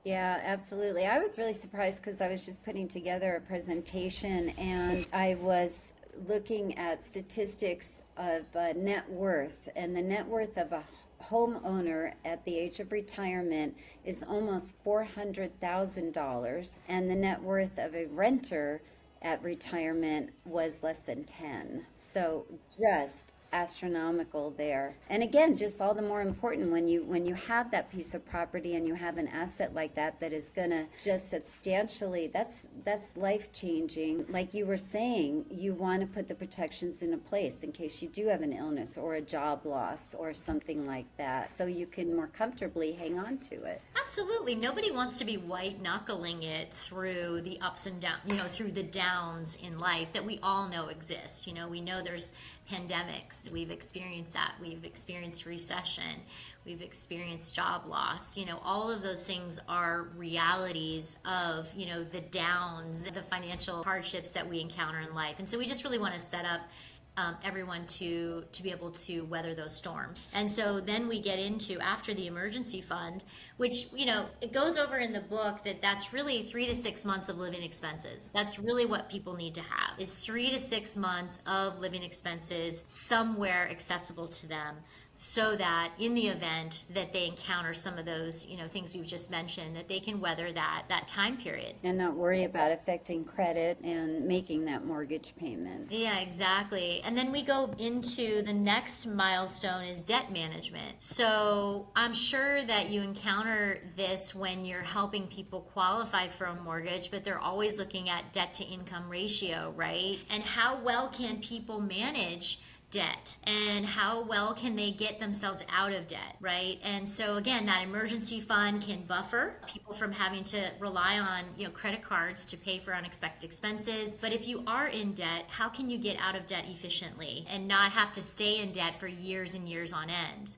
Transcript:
Yeah, absolutely. I was really surprised because I was just putting together a presentation and I was looking at statistics of net worth, and the net worth of a homeowner at the age of retirement is almost $400,000, and the net worth of a renter at retirement was less than 10. So just astronomical there. And again, just all the more important when you have that piece of property and you have an asset like that that is going to just substantially, that's life changing. Like you were saying, you want to put the protections into place in case you do have an illness or a job loss or something like that, so you can more comfortably hang on to it. Absolutely. Nobody wants to be white knuckling it through the ups and downs, through the downs in life that we all know exist. We know there's pandemics. We've experienced that. We've experienced recession. We've experienced job loss. All of those things are realities of, the downs, the financial hardships that we encounter in life. And so we just really want to set up everyone to be able to weather those storms. And so then we get into after the emergency fund, which it goes over in the book that that's really 3 to 6 months of living expenses. That's really what people need to have is 3 to 6 months of living expenses somewhere accessible to them, so that in the event that they encounter some of those things we've just mentioned, that they can weather that time period. And not worry about affecting credit and making that mortgage payment. Yeah, exactly. And then we go into the next milestone is debt management. So I'm sure that you encounter this when you're helping people qualify for a mortgage, but they're always looking at debt to income ratio, right? And how well can people manage debt, and how well can they get themselves out of debt, right? And so again, that emergency fund can buffer people from having to rely on credit cards to pay for unexpected expenses. But if you are in debt, how can you get out of debt efficiently and not have to stay in debt for years and years on end?